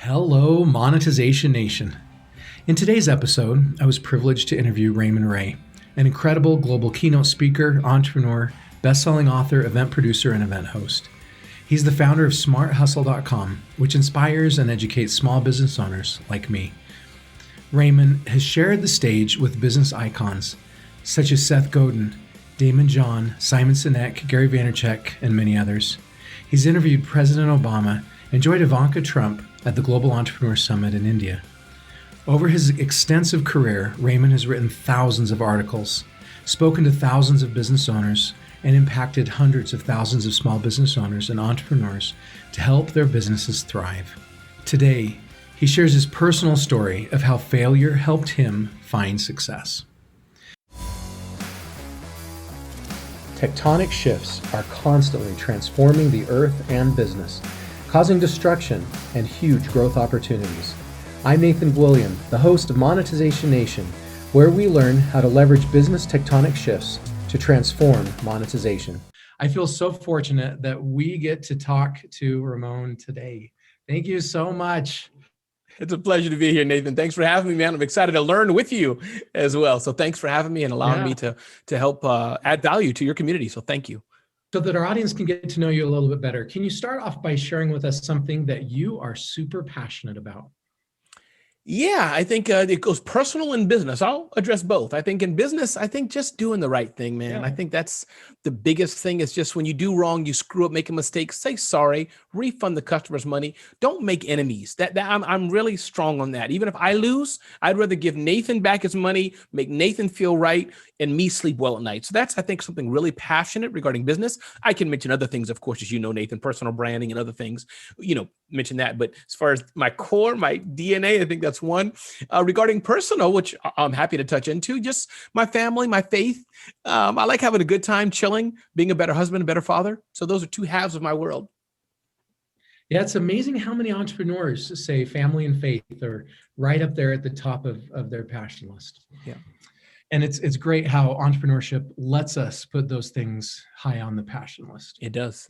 Hello, Monetization Nation. In today's episode, I was privileged to interview Ramon Ray, an incredible global keynote speaker, entrepreneur, best-selling author, event producer, and event host. He's the founder of smarthustle.com, which inspires and educates small business owners like me. Ramon has shared the stage with business icons such as Seth Godin, Daymond John, Simon Sinek, Gary Vaynerchuk, and many others. He's interviewed President Obama and joined Ivanka Trump at the Global Entrepreneur Summit in India. Over his extensive career, Ramon has written thousands of articles, spoken to thousands of business owners, and impacted hundreds of thousands of small business owners and entrepreneurs to help their businesses thrive. Today, he shares his personal story of how failure helped him find success. Tectonic shifts are constantly transforming the earth and business, causing destruction and huge growth opportunities. I'm Nathan William, the host of Monetization Nation, where we learn how to leverage business tectonic shifts to transform monetization. I feel so fortunate that we get to talk to Ramon today. Thank you so much. It's a pleasure to be here, Nathan. Thanks for having me, man. I'm excited to learn with you as well. So thanks for having me and allowing me to help add value to your community. So thank you. So that our audience can get to know you a little bit better, can you start off by sharing with us something that you are super passionate about? Yeah, I think it goes personal and business. I'll address both. I think in business, I think just doing the right thing, man. I think that's the biggest thing is just when you do wrong, you screw up, make a mistake, say sorry, refund the customer's money. Don't make enemies. I'm really strong on that. Even if I lose, I'd rather give Nathan back his money, make Nathan feel right, and me sleep well at night. So that's, I think, something really passionate regarding business. I can mention other things, of course, as you know, Nathan, personal branding and other things, mention that. But as far as my core, my DNA, I think that's one. Regarding personal, which I'm happy to touch into, just my family, my faith. I like having a good time, chilling, being a better husband, a better father. So those are two halves of my world. Yeah, it's amazing how many entrepreneurs say family and faith are right up there at the top of their passion list. Yeah. And it's great how entrepreneurship lets us put those things high on the passion list. It does.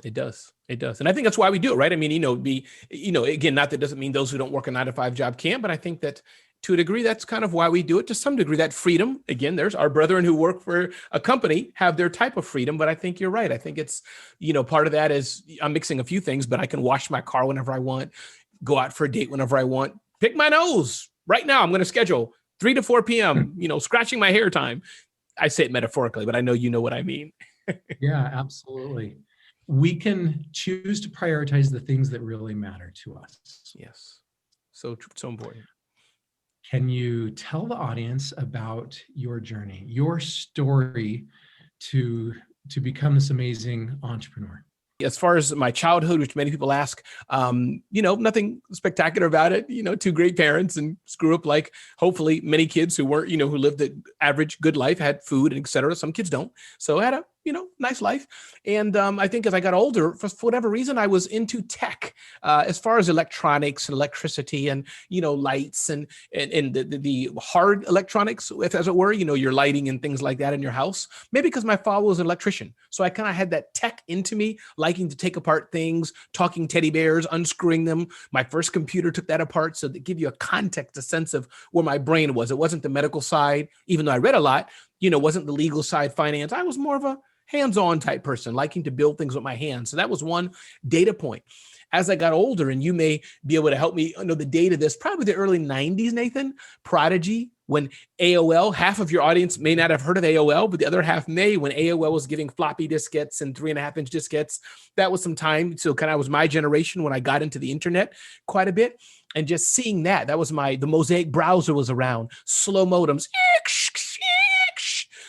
And I think that's why we do it, right? I mean, again, not that doesn't mean those who don't work a 9-to-5 job can't, but I think that to a degree, that's kind of why we do it. To some degree, that freedom, again, there's our brethren who work for a company have their type of freedom, but I think you're right. I think it's, part of that is I'm mixing a few things, but I can wash my car whenever I want, go out for a date whenever I want, pick my nose. Right now, I'm going to schedule 3 to 4 p.m., scratching my hair time. I say it metaphorically, but I know you know what I mean. Yeah, absolutely. We can choose to prioritize the things that really matter to us. Yes. So important. Can you tell the audience about your journey, your story to become this amazing entrepreneur? As far as my childhood, which many people ask, nothing spectacular about it. Two great parents and grew up like hopefully many kids who weren't, who lived the average good life, had food, and et cetera. Some kids don't. So I had a, nice life. And I think as I got older, for whatever reason, I was into tech as far as electronics and electricity and, lights and the hard electronics, as it were, your lighting and things like that in your house. Maybe because my father was an electrician. So I kind of had that tech into me, liking to take apart things, talking teddy bears, unscrewing them. My first computer took that apart. So to give you a context, a sense of where my brain was, it wasn't the medical side, even though I read a lot, wasn't the legal side, finance. I was more of a hands-on type person, liking to build things with my hands. So that was one data point. As I got older, and you may be able to help me know the date of this, probably the early 90s, Nathan, Prodigy, when AOL, half of your audience may not have heard of AOL, but the other half may, when AOL was giving floppy diskettes and 3.5-inch diskettes. That was some time. So kind of was my generation when I got into the internet quite a bit. And just seeing that was the Mosaic browser was around, slow modems.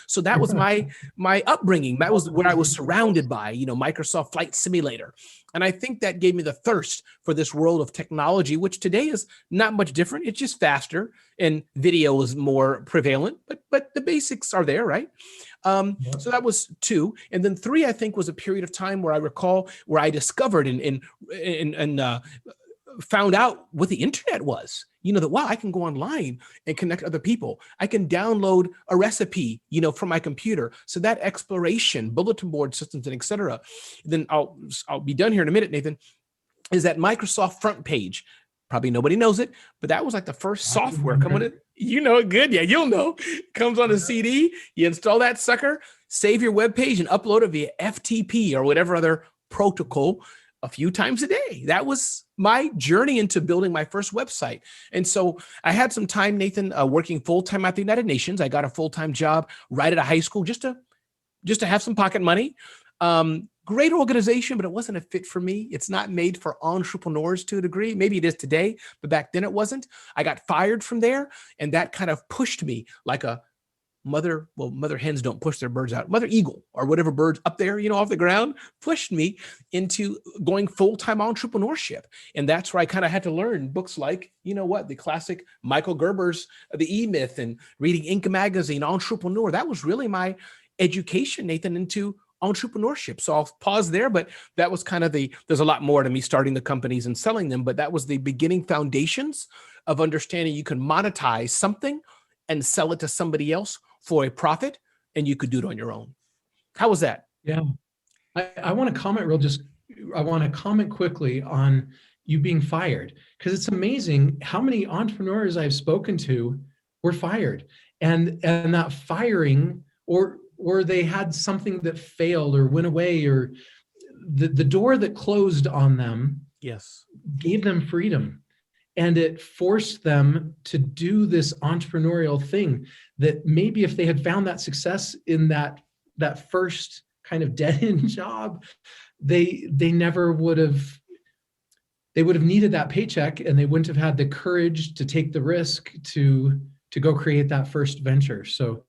So that was my upbringing. That was what I was surrounded by, Microsoft Flight Simulator. And I think that gave me the thirst for this world of technology, which today is not much different. It's just faster and video is more prevalent, but the basics are there, right? So that was 2. And then 3, I think, was a period of time where I recall where I discovered and found out what the internet was. That, wow, I can go online and connect other people. I can download a recipe, from my computer. So that exploration, bulletin board systems, and et cetera. Then I'll be done here in a minute, Nathan, is that Microsoft front page Probably nobody knows it, but that was like the first software coming in. You know it good. Yeah, you'll know. Comes on a CD. You install that sucker, save your web page, and upload it via FTP or whatever other protocol a few times a day. That was my journey into building my first website. And so I had some time, Nathan, working full-time at the United Nations. I got a full-time job right out of high school just to have some pocket money. Great organization, but it wasn't a fit for me. It's not made for entrepreneurs to a degree. Maybe it is today, but back then it wasn't. I got fired from there, and that kind of pushed me like a mother hens don't push their birds out. Mother eagle or whatever birds up there, off the ground, pushed me into going full-time entrepreneurship. And that's where I kind of had to learn books like, the classic Michael Gerber's The E-Myth and reading Inc. magazine, Entrepreneur. That was really my education, Nathan, into entrepreneurship. So I'll pause there, but that was kind of there's a lot more to me starting the companies and selling them, but that was the beginning foundations of understanding you can monetize something and sell it to somebody else for a profit, and you could do it on your own. How was that? Yeah. I want to comment quickly on you being fired, because it's amazing how many entrepreneurs I've spoken to were fired, and that firing or they had something that failed or went away, or the door that closed on them gave them freedom. And it forced them to do this entrepreneurial thing that maybe if they had found that success in that first kind of dead-end job, they never would have, they would have needed that paycheck, and they wouldn't have had the courage to take the risk to go create that first venture. So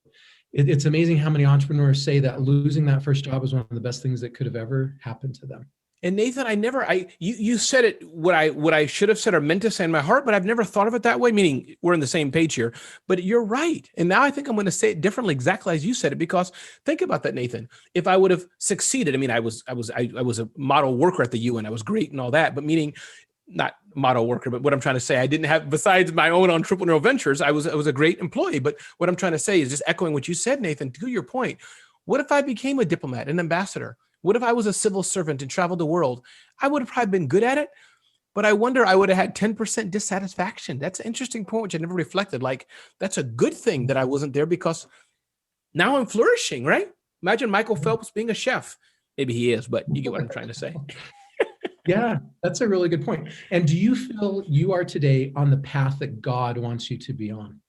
it's amazing how many entrepreneurs say that losing that first job is one of the best things that could have ever happened to them. And Nathan, you said it what I should have said or meant to say in my heart, but I've never thought of it that way, meaning we're on the same page here. But you're right. And now I think I'm going to say it differently, exactly as you said it, because think about that, Nathan. If I would have succeeded, I was a model worker at the UN. I was great and all that, but meaning not model worker, but what I'm trying to say, I didn't have, besides my own entrepreneurial ventures, I was a great employee. But what I'm trying to say is just echoing what you said, Nathan, to your point. What if I became a diplomat, an ambassador? What if I was a civil servant and traveled the world? I would have probably been good at it, but I wonder I would have had 10% dissatisfaction. That's an interesting point, which I never reflected. Like, that's a good thing that I wasn't there, because now I'm flourishing, right? Imagine Michael Phelps being a chef. Maybe he is, but you get what I'm trying to say. Yeah, that's a really good point. And do you feel you are today on the path that God wants you to be on?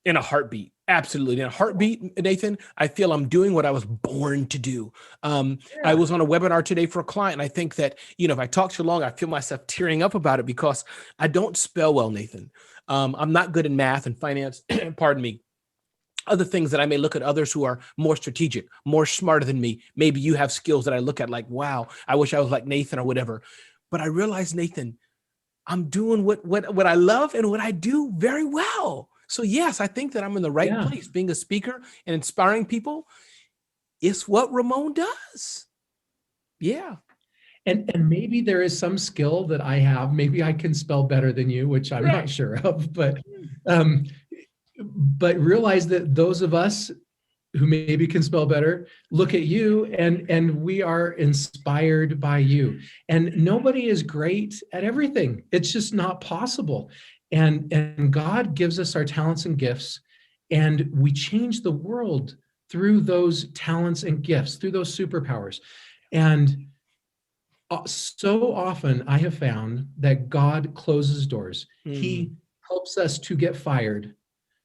In a heartbeat. Absolutely. In a heartbeat, Nathan, I feel I'm doing what I was born to do. I was on a webinar today for a client, and I think that, if I talk too long, I feel myself tearing up about it because I don't spell well, Nathan. I'm not good in math and finance, pardon me. Other things that I may look at others who are more strategic, more smarter than me. Maybe you have skills that I look at like, wow, I wish I was like Nathan or whatever. But I realize, Nathan, I'm doing what I love and what I do very well. So yes, I think that I'm in the right place. Being a speaker and inspiring people is what Ramon does. Yeah. And maybe there is some skill that I have. Maybe I can spell better than you, which I'm not sure of, but realize that those of us who maybe can spell better look at you, and we are inspired by you. And nobody is great at everything. It's just not possible. And God gives us our talents and gifts, and we change the world through those talents and gifts, through those superpowers. And so often I have found that God closes doors. He helps us to get fired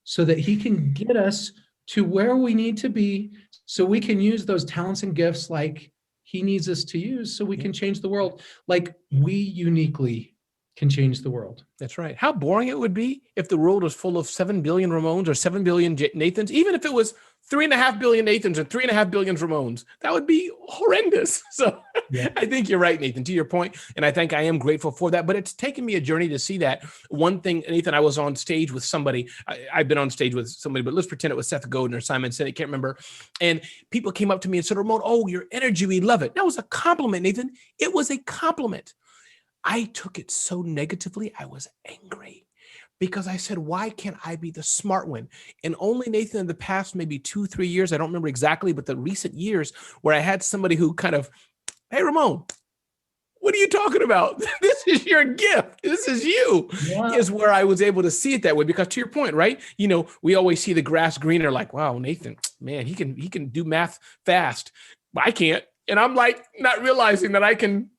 so that he can get us to where we need to be, so we can use those talents and gifts like he needs us to use, so we can change the world like we uniquely can change the world. That's right. How boring it would be if the world was full of 7 billion Ramones or 7 billion Nathans, even if it was 3.5 billion Nathans and 3.5 billion Ramones. That would be horrendous. So I think you're right, Nathan, to your point. And I think I am grateful for that. But it's taken me a journey to see that. One thing, Nathan, I was on stage with somebody. I've been on stage with somebody, but let's pretend it was Seth Godin or Simon Sinek, can't remember. And people came up to me and said, Ramon, oh, your energy, we love it. That was a compliment, Nathan. It was a compliment. I took it so negatively, I was angry because I said, why can't I be the smart one? And only, Nathan, in the past maybe 2-3 years, I don't remember exactly, but the recent years where I had somebody who kind of, hey, Ramon, What are you talking about? This is your gift. This is you. Yeah. Is where I was able to see it that way. Because to your point, right? We always see the grass greener, like, wow, Nathan, man, he can do math fast. I can't. And I'm like not realizing that I can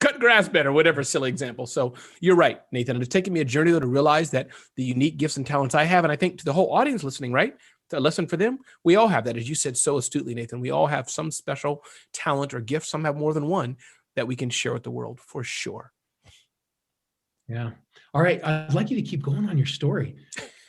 cut grass better, whatever silly example. So you're right, Nathan. It's taken me a journey to realize that the unique gifts and talents I have. And I think to the whole audience listening, right? A lesson for them. We all have that, as you said so astutely, Nathan. We all have some special talent or gift. Some have more than one that we can share with the world for sure. Yeah. All right. I'd like you to keep going on your story.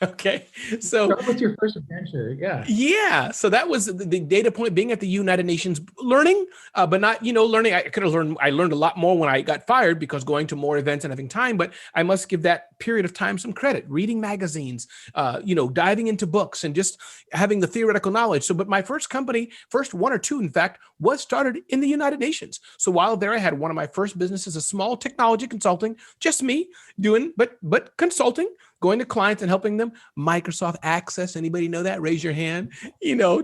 Okay. So start with your first adventure. Yeah. Yeah. So that was the data point, being at the United Nations, learning, but not, learning. I could have learned, I learned a lot more when I got fired because going to more events and having time, but I must give that period of time some credit, reading magazines, diving into books and just having the theoretical knowledge. So, but my first company, first one or two, in fact, was started in the United Nations. So while there, I had one of my first businesses, a small technology consulting, just me doing, but consulting, going to clients and helping them. Microsoft Access, anybody know that? Raise your hand.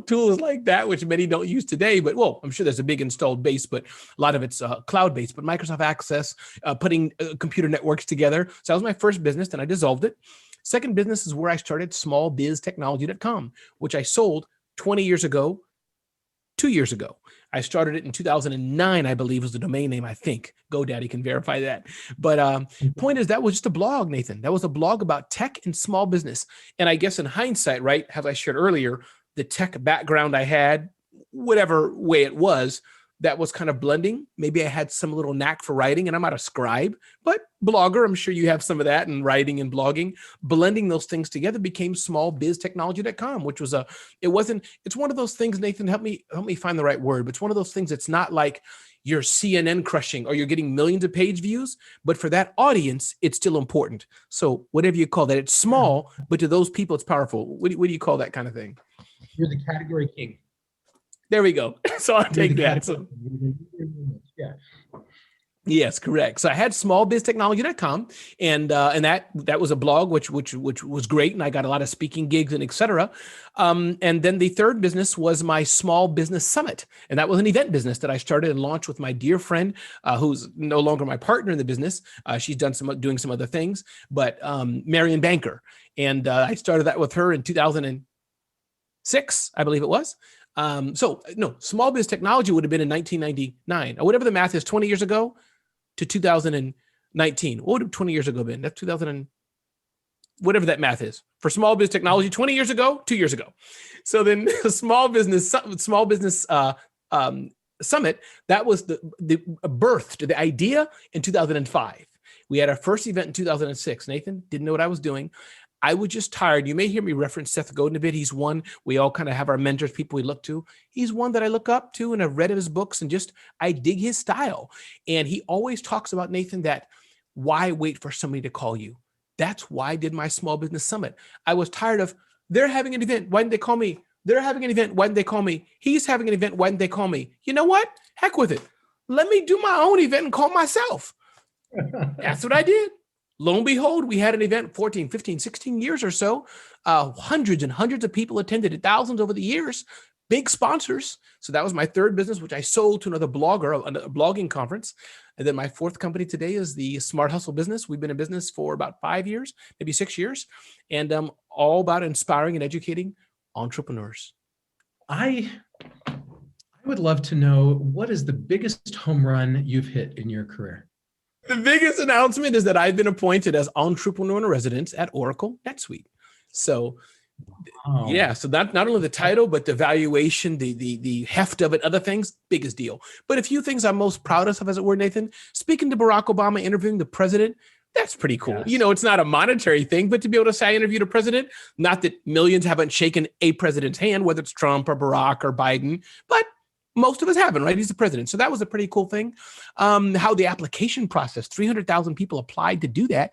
Tools like that, which many don't use today, but I'm sure there's a big installed base, but a lot of it's cloud-based, but Microsoft Access, putting computer networks together. So that was my first business, and I dissolved it. Second business is where I started smallbiztechnology.com, which I sold 20 years ago, 2 years ago. I started it in 2009, I believe was the domain name, I think. GoDaddy can verify that. But point is, that was just a blog, Nathan. That was a blog about tech and small business. And I guess in hindsight, right, as I shared earlier, the tech background I had, whatever way it was, that was kind of blending. Maybe I had some little knack for writing, and I'm not a scribe, but blogger. I'm sure you have some of that in writing and blogging. Blending those things together became smallbiztechnology.com, which was it's one of those things, Nathan, help me find the right word, but it's one of those things that's not like you're CNN crushing or you're getting millions of page views, but for that audience, it's still important. So whatever you call that, it's small, but to those people, it's powerful. What do you call that kind of thing? You're the category king. There we go. So I'll take that. So, yeah. Yes, correct. So I had smallbiztechnology.com, and that was a blog which was great, and I got a lot of speaking gigs and et cetera. And then the third business was my Small Business Summit, and that was an event business that I started and launched with my dear friend, who's no longer my partner in the business. She's doing some other things, but Marion Banker, and I started that with her in 2006, I believe it was. Small Biz Technology would have been in 1999 or whatever the math is, 20 years ago to 2019. What would have 20 years ago been? That's 2000 and whatever that math is for Small Biz Technology. 20 years ago, 2 years ago. So then Small Business Summit, that was the birthed the idea in 2005. We had our first event in 2006. Nathan, didn't know what I was doing. I was just tired. You may hear me reference Seth Godin a bit. He's one, we all kind of have our mentors, people we look to. He's one that I look up to, and I've read his books, and just, I dig his style. And he always talks about, Nathan, that why wait for somebody to call you? That's why I did my Small Business Summit. I was tired of, they're having an event. Why didn't they call me? They're having an event. Why didn't they call me? He's having an event. Why didn't they call me? You know what? Heck with it. Let me do my own event and call myself. That's what I did. Lo and behold, we had an event 14, 15, 16 years or so. Hundreds and hundreds of people attended it, thousands over the years, big sponsors. So that was my third business, which I sold to another blogger, a blogging conference. And then my fourth company today is the Smart Hustle business. We've been in business for about 5 years, maybe 6 years, and all about inspiring and educating entrepreneurs. I would love to know, what is the biggest home run you've hit in your career? The biggest announcement is that I've been appointed as entrepreneur in residence at Oracle NetSuite. So, yeah, so not only the title, but the valuation, the heft of it, other things, biggest deal. But a few things I'm most proudest of, as it were, Nathan, speaking to Barack Obama, interviewing the president, that's pretty cool. Yes. It's not a monetary thing, but to be able to say I interviewed a president, not that millions haven't shaken a president's hand, whether it's Trump or Barack or Biden, but most of us haven't, right? He's the president. So that was a pretty cool thing. How the application process, 300,000 people applied to do that.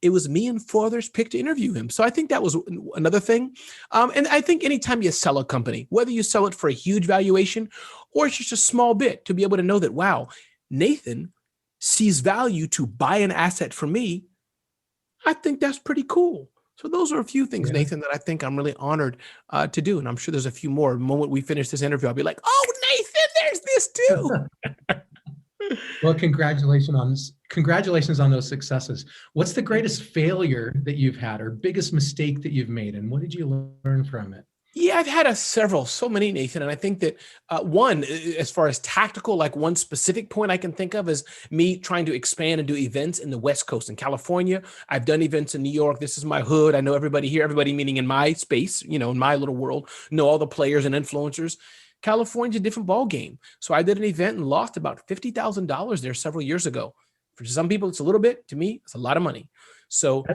It was me and 4 others picked to interview him. So I think that was another thing. And I think anytime you sell a company, whether you sell it for a huge valuation or it's just a small bit, to be able to know that, wow, Nathan sees value to buy an asset from me, I think that's pretty cool. So those are a few things, Nathan, that I think I'm really honored to do. And I'm sure there's a few more. The moment we finish this interview, I'll be like, oh, Nathan, there's this too. Well, congratulations on those successes. What's the greatest failure that you've had or biggest mistake that you've made, and what did you learn from it? Yeah, I've had so many, Nathan. And I think that one, as far as tactical, like one specific point I can think of is me trying to expand and do events in the West Coast in California. I've done events in New York. This is my hood. I know everybody here, everybody meaning in my space, in my little world, know all the players and influencers. California's a different ball game. So I did an event and lost about $50,000 there several years ago. For some people, it's a little bit. To me, it's a lot of money. So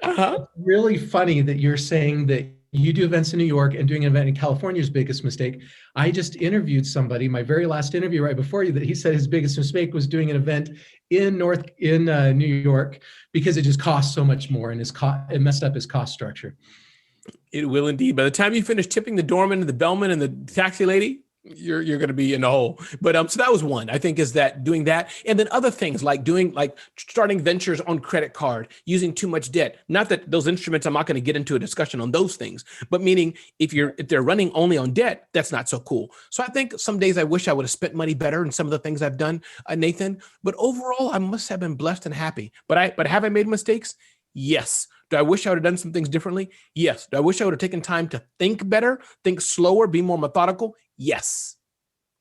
It's really funny that you're saying that you do events in New York and doing an event in California's biggest mistake. I just interviewed somebody, my very last interview right before you, that he said his biggest mistake was doing an event in New York because it just cost so much more and it messed up his cost structure. It will indeed. By the time you finish tipping the doorman and the bellman and the taxi lady, you're going to be in a hole. But so that was one, I think, is that doing that. And then other things like starting ventures on credit card, using too much debt. Not that those instruments, I'm not going to get into a discussion on those things, but meaning if they're running only on debt, that's not so cool. So I think some days I wish I would have spent money better in some of the things I've done, Nathan. But overall, I must have been blessed and happy. But have I made mistakes? Yes. Do I wish I would have done some things differently? Yes. Do I wish I would have taken time to think better, think slower, be more methodical? Yes.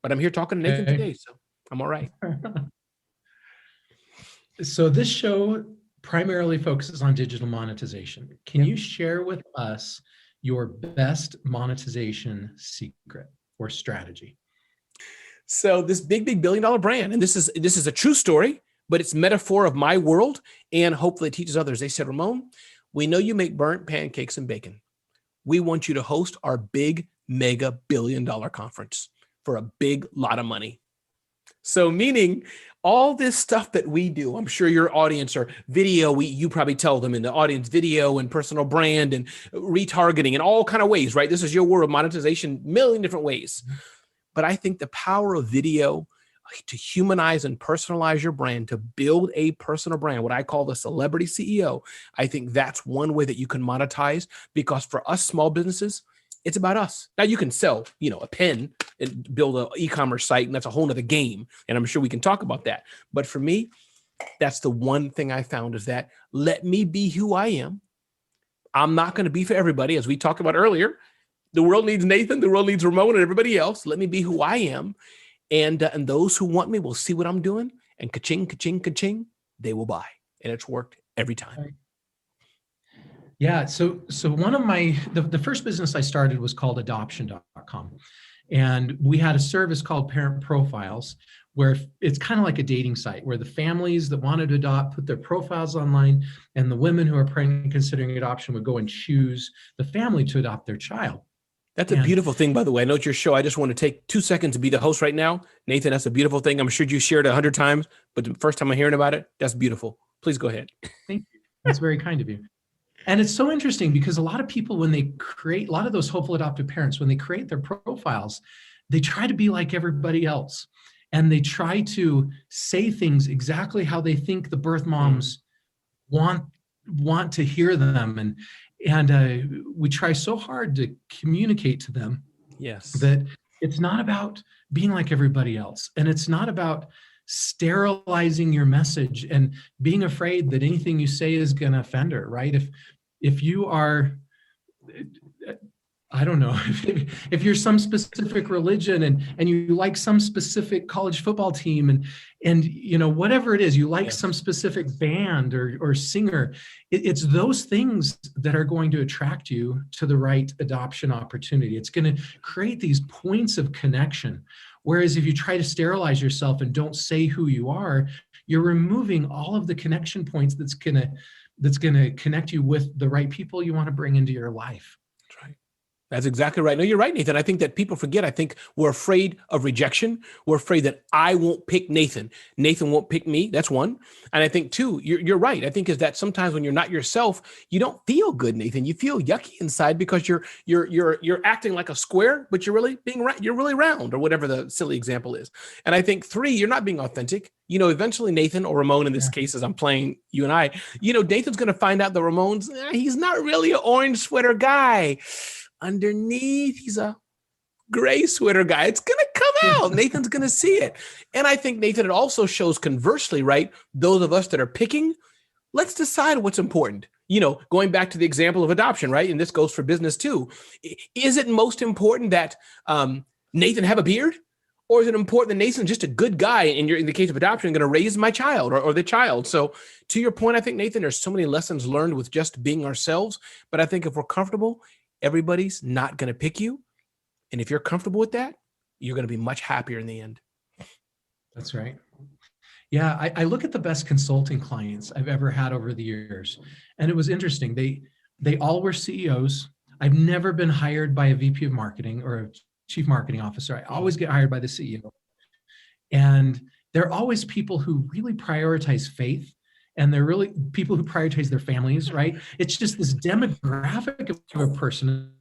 But I'm here talking to Nathan today, so I'm all right. So this show primarily focuses on digital monetization. Can you share with us your best monetization secret or strategy? So this big billion-dollar brand, and this is a true story, but it's metaphor of my world, and hopefully it teaches others. They said, Ramon, we know you make burnt pancakes and bacon. We want you to host our big mega billion-dollar conference for a big lot of money. So meaning all this stuff that we do, I'm sure your audience or video, you probably tell them in the audience, video and personal brand and retargeting and all kind of ways, right? This is your world, monetization, million different ways. But I think the power of video to humanize and personalize your brand, to build a personal brand, what I call the celebrity CEO, I think that's one way that you can monetize, because for us small businesses, it's about us. Now you can sell, a pen and build an e-commerce site, and that's a whole nother game. And I'm sure we can talk about that. But for me, that's the one thing I found is that let me be who I am. I'm not going to be for everybody. As we talked about earlier, the world needs Nathan, the world needs Ramon and everybody else. Let me be who I am. And those who want me will see what I'm doing, and ka-ching, ka-ching, ka-ching, they will buy. And it's worked every time. Yeah. So one of the first business I started was called adoption.com. And we had a service called Parent Profiles, where it's kind of like a dating site where the families that wanted to adopt put their profiles online, and the women who are pregnant considering adoption would go and choose the family to adopt their child. That's a beautiful thing, by the way. I know it's your show. I just want to take 2 seconds to be the host right now. Nathan, that's a beautiful thing. I'm sure you shared it 100 times, but the first time I'm hearing about it, that's beautiful. Please go ahead. Thank you. That's very kind of you. And it's so interesting because a lot of people, when they create, a lot of those hopeful adoptive parents, when they create their profiles, they try to be like everybody else. And they try to say things exactly how they think the birth moms want to hear them. And we try so hard to communicate to them that it's not about being like everybody else. And it's not about sterilizing your message and being afraid that anything you say is going to offend her, right? If you are, I don't know, if you're some specific religion and you like some specific college football team and whatever it is, you like some specific band or singer, it's those things that are going to attract you to the right adoption opportunity. It's going to create these points of connection. Whereas if you try to sterilize yourself and don't say who you are, you're removing all of the connection points that's going to connect you with the right people you want to bring into your life. That's right. That's exactly right. No, you're right, Nathan. I think that people forget. I think we're afraid of rejection. We're afraid that I won't pick Nathan. Nathan won't pick me. That's one. And I think two, you're right. I think is that sometimes when you're not yourself, you don't feel good, Nathan. You feel yucky inside because you're acting like a square, but you're really you're really round, or whatever the silly example is. And I think three, you're not being authentic. Eventually Nathan, or Ramon in this case, as I'm playing you and I, Nathan's going to find out that Ramon's, he's not really an orange sweater guy. Underneath, he's a gray sweater guy. It's going to come out. Nathan's going to see it. And I think, Nathan, it also shows conversely, right? Those of us that are picking, let's decide what's important. Going back to the example of adoption, right? And this goes for business too. Is it most important that Nathan have a beard? Or is it important that Nathan's just a good guy, and in the case of adoption, going to raise my child or the child? So to your point, I think, Nathan, there's so many lessons learned with just being ourselves. But I think if we're comfortable, everybody's not going to pick you. And if you're comfortable with that, you're going to be much happier in the end. That's right. Yeah, I look at the best consulting clients I've ever had over the years. And it was interesting. They all were CEOs. I've never been hired by a VP of marketing or a chief marketing officer. I always get hired by the CEO. And they're always people who really prioritize faith, and they're really people who prioritize their families, right? It's just this demographic of a person.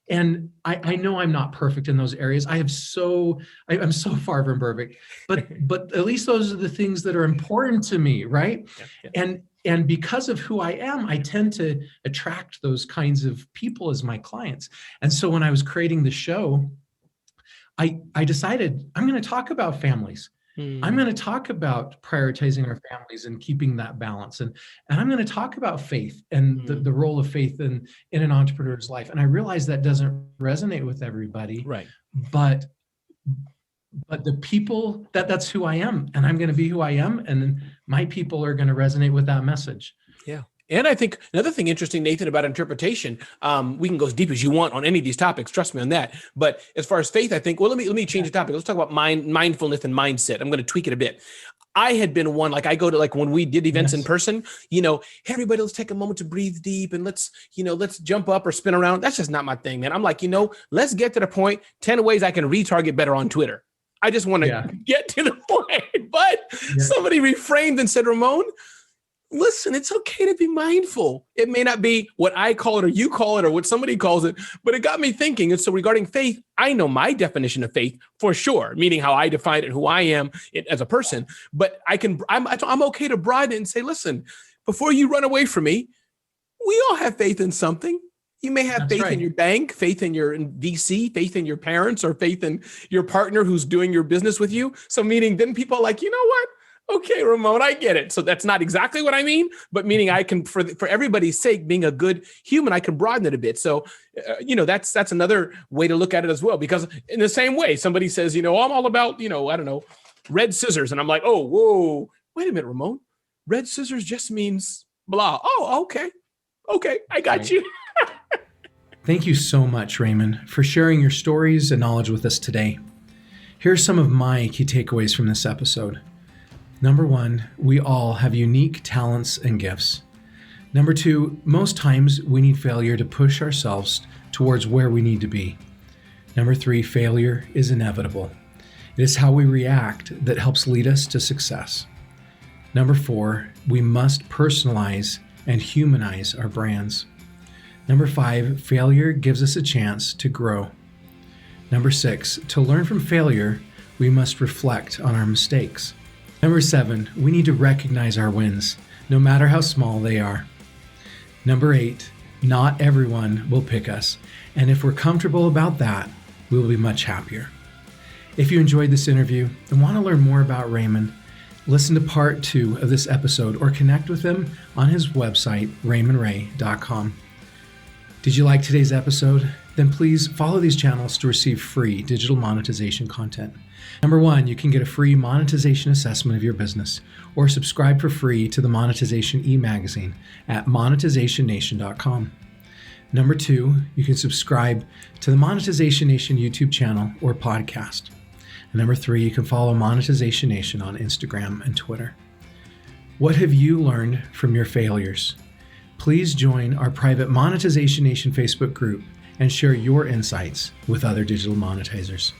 And I know I'm not perfect in those areas. I'm so far from perfect, but at least those are the things that are important to me, right? Yeah. And because of who I am, I tend to attract those kinds of people as my clients. And so when I was creating the show, I decided I'm going to talk about families. I'm going to talk about prioritizing our families and keeping that balance. And I'm going to talk about faith and the role of faith in an entrepreneur's life. And I realize that doesn't resonate with everybody. Right. But the people, that's who I am, and I'm going to be who I am. And my people are going to resonate with that message. Yeah. And I think another thing interesting, Nathan, about interpretation, we can go as deep as you want on any of these topics. Trust me on that. But as far as faith, I think, well, let me change the topic. Let's talk about mindfulness and mindset. I'm going to tweak it a bit. I had been one, like I go to, like when we did events in person, hey, everybody, let's take a moment to breathe deep and let's jump up or spin around. That's just not my thing, man. I'm like, let's get to the point, 10 ways I can retarget better on Twitter. I just want to get to the point. But somebody reframed and said, Ramon, listen, it's okay to be mindful. It may not be what I call it or you call it or what somebody calls it, but it got me thinking. And so regarding faith, I know my definition of faith for sure, meaning how I define it, who I am as a person. But I'm okay to broaden it and say, listen, before you run away from me, we all have faith in something. You may have faith in your bank, faith in your VC, faith in your parents, or faith in your partner who's doing your business with you. So meaning then people are like, you know what? Okay, Ramon, I get it. So that's not exactly what I mean, but meaning I can, for everybody's sake, being a good human, I can broaden it a bit. So, that's another way to look at it as well. Because in the same way, somebody says, I'm all about, I don't know, red scissors. And I'm like, oh, whoa, wait a minute, Ramon. Red scissors just means blah. Oh, okay. Okay, I got you. Thank you so much, Raymond, for sharing your stories and knowledge with us today. Here are some of my key takeaways from this episode. Number 1, we all have unique talents and gifts. Number 2, most times we need failure to push ourselves towards where we need to be. Number 3, failure is inevitable. It is how we react that helps lead us to success. Number 4, we must personalize and humanize our brands. Number 5, failure gives us a chance to grow. Number 6, to learn from failure, we must reflect on our mistakes. Number 7, we need to recognize our wins, no matter how small they are. Number 8, not everyone will pick us, and if we're comfortable about that, we will be much happier. If you enjoyed this interview and want to learn more about Raymond, listen to part 2 of this episode or connect with him on his website, RaymondRay.com. Did you like today's episode? Then please follow these channels to receive free digital monetization content. Number 1, you can get a free monetization assessment of your business or subscribe for free to the Monetization e-magazine at monetizationnation.com. Number 2, you can subscribe to the Monetization Nation YouTube channel or podcast. And number 3, you can follow Monetization Nation on Instagram and Twitter. What have you learned from your failures? Please join our private Monetization Nation Facebook group and share your insights with other digital monetizers.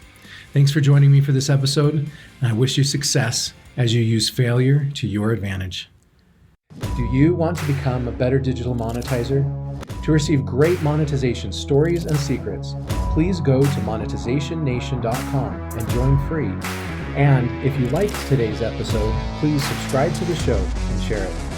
Thanks for joining me for this episode, and I wish you success as you use failure to your advantage. Do you want to become a better digital monetizer? To receive great monetization stories and secrets, please go to monetizationnation.com and join free. And if you liked today's episode, please subscribe to the show and share it.